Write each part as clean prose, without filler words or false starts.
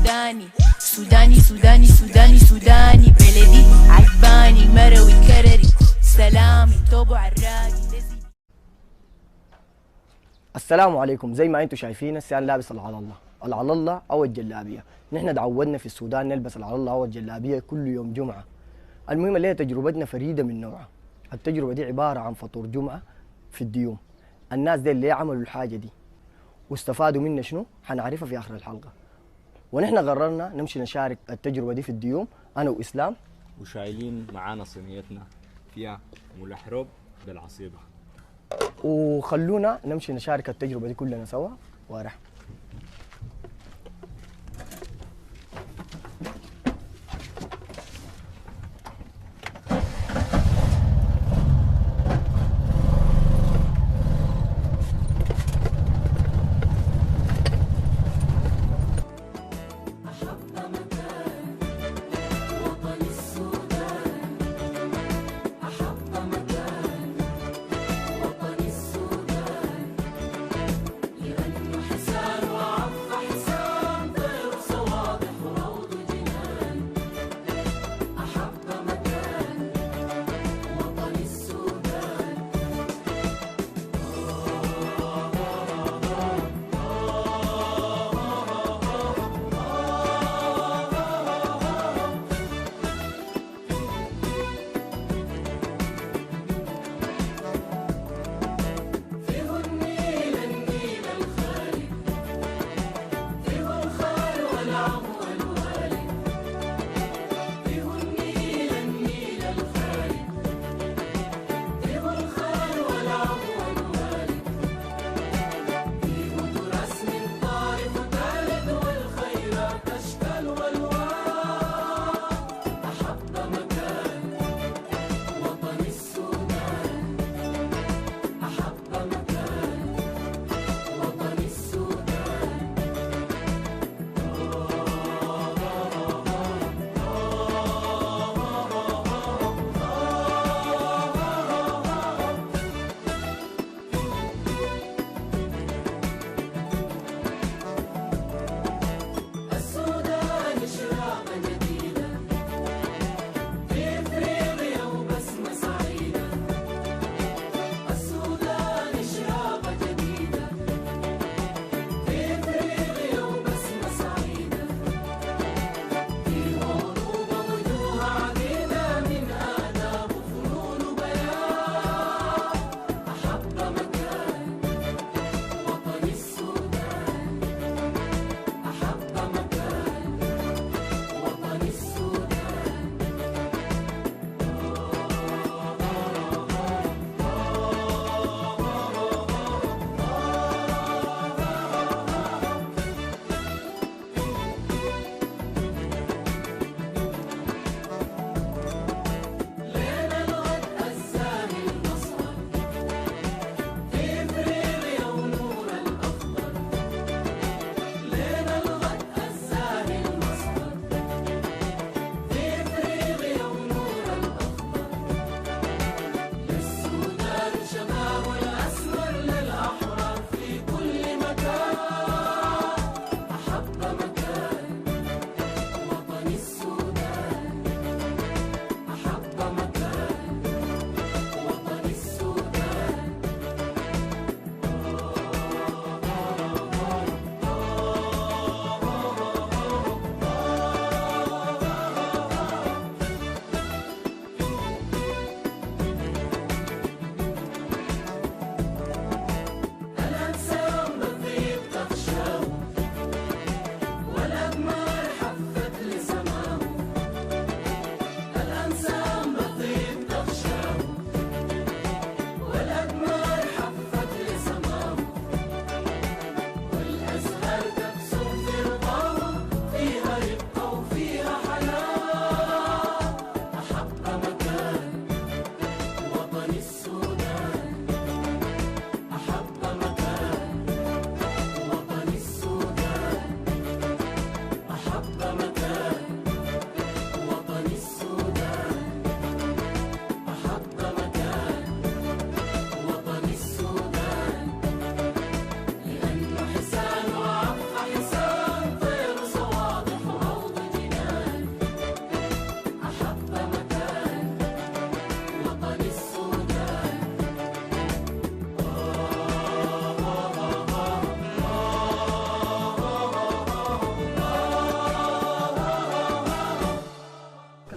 سوداني سوداني سوداني سوداني سوداني بلدي عجباني مروي كرري سلامي توبو عراقي. السلام عليكم. زي ما انتم شايفين هسه انا لابس العلى الله او الجلابيه. نحن تعودنا في السودان نلبس العلى الله او الجلابيه كل يوم جمعه. المهم اللي هي تجربتنا فريده من نوعها. التجربه دي عباره عن فطور جمعه في الديوم. الناس دي اللي عملوا الحاجه دي واستفادوا منها شنو حنعرفها في اخر الحلقه. ونحن قررنا نمشي نشارك التجربه دي في الديوم انا واسلام، وشايلين معانا صينيتنا فيها ملحرب بالعصيده. وخلونا نمشي نشارك التجربه دي كلنا سوا ورح.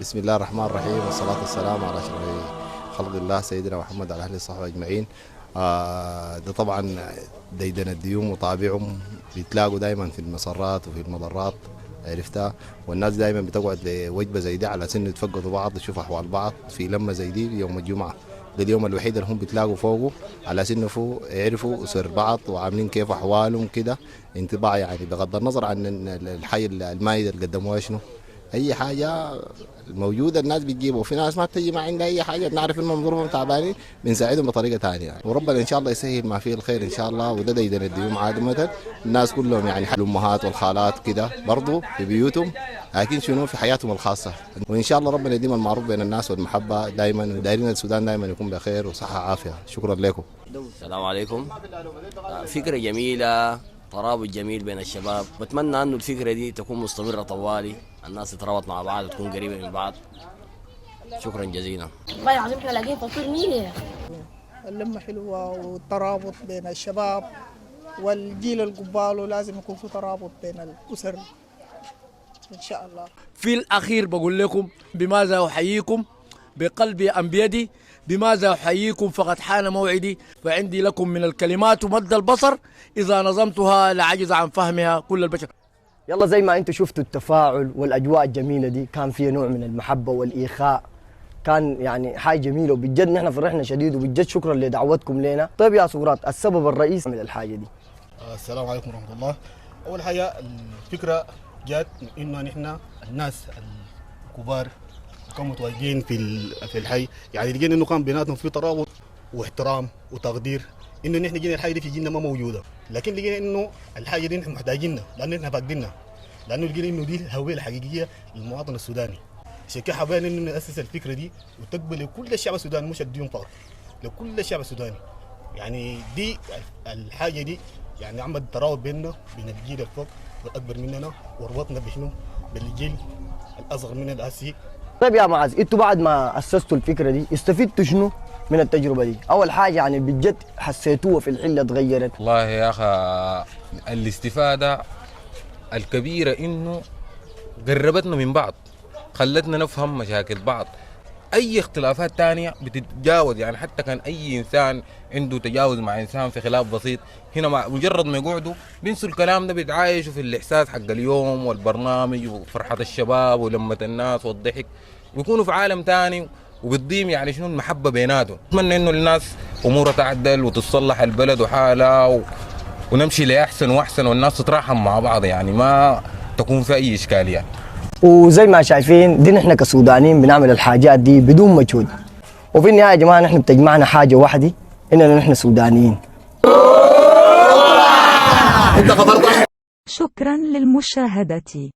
بسم الله الرحمن الرحيم والصلاة والسلام على أشرف خلق الله سيدنا محمد على أهله الصحبة أجمعين. ده طبعا ديدن الديوم وطابعهم بيتلاقوا دائما في المسارات وفي المضرات، عرفتها. والناس دائما بتقعد لوجبة زي دي على سن يتفقدوا بعض يشوفوا أحوال بعض في لمة زي دي يوم الجمعة. ده اليوم الوحيد اللي هم بيتلاقوا فوقه على سن فوق يعرفوا سر بعض وعاملين كيف أحوالهم كده، انطباع يعني بغض النظر عن الحي المائدة اللي قدموها شنو. اي حاجه موجوده الناس بتجيبه، وفي ناس ما بتجي ما عندها اي حاجه، نعرف انهم ظروفهم تعبانين بنساعدهم بطريقه ثانيه يعني. وربنا ان شاء الله يسهل ما فيه الخير ان شاء الله. وده ديدن الديوم عادة الناس كلهم يعني الامهات والخالات كده برضه في بيوتهم، لكن شنو في حياتهم الخاصه. وان شاء الله ربنا يديم المعروف بين الناس والمحبه دائما، ودايرين السودان دائما يكون بخير وصحه عافيه. شكرا لكم. السلام عليكم. فكره جميله، ترابط جميل بين الشباب. بتمنى انه الفكره دي تكون مستمره طوالي، الناس تترابط مع بعض وتكون قريبه من بعض. شكرا جزيلا. والله العظيم احنا لاقيين فطور نيلي. اللمة حلوة والترابط بين الشباب والجيل القبال، لازم يكون في ترابط بين الأسر إن شاء الله. في الأخير بقول لكم بماذا أحييكم بقلبي أم بيدي، بماذا أحييكم فقد حان موعدي، فعندي لكم من الكلمات مد البصر إذا نظمتها لعجز عن فهمها كل البشر. يلا زي ما انتم شفتوا التفاعل والاجواء الجميله دي، كان فيها نوع من المحبه والاخاء، كان يعني حاجه جميله، وبجد نحن فرحنا شديد، وبجد شكرا لدعوتكم لنا. طيب يا سقراط، السبب الرئيسي من الحاجه دي؟ السلام عليكم ورحمه الله. اول حاجه الفكره جات انه نحن الناس الكبار كانوا متواجدين في الحي، يعني لقينا انه كان بيناتهم في ترابط واحترام وتقدير، انه نحن جينا الحاجه دي في جيلنا ما موجوده، لكن لقينا انه الحاجه دي نحن محتاجينها لانه نحن فاقدينها، لانه لقينا انه دي الهويه الحقيقيه للمواطن السوداني. عشان كده حابين انه ناسس الفكره دي وتقبل لكل الشعب السوداني، مش الديون فقط، لكل الشعب السوداني. يعني دي الحاجه دي يعني عمل ترابط بيننا بين الجيل الفوق والاكبر مننا، وربطنا بشنو بالجيل الاصغر مننا الاسي. طيب يا معاذ، انتوا بعد ما اسستوا الفكره دي استفدتوا شنو من التجربه دي؟ اول حاجه يعني بجد حسيتوها في الحله اتغيرت؟ والله يا اخي الاستفاده الكبيره انه قربتنا من بعض، خلتنا نفهم مشاكل بعض. اي اختلافات تانية بتتجاوز، يعني حتى كان اي انسان عنده تجاوز مع انسان في خلاف بسيط، هنا مجرد ما يقعدوا بينسوا الكلام ده، بيتعايشوا في الاحساس حق اليوم والبرنامج وفرحه الشباب ولمه الناس والضحك، ويكونوا في عالم تاني، وبتضيم يعني شنو المحبه بيناتهم. اتمنى انه الناس امورها تعدل وتتصلح البلد وحالها ونمشي لاحسن واحسن، والناس تتراحم مع بعض، يعني ما تكون في اي اشكاليات. وزي ما شايفين دي نحن كسودانيين بنعمل الحاجات دي بدون مجهود، وفي النهايه يا جماعه نحن بتجمعنا حاجه واحده، اننا نحن سودانيين. شكرا للمشاهده.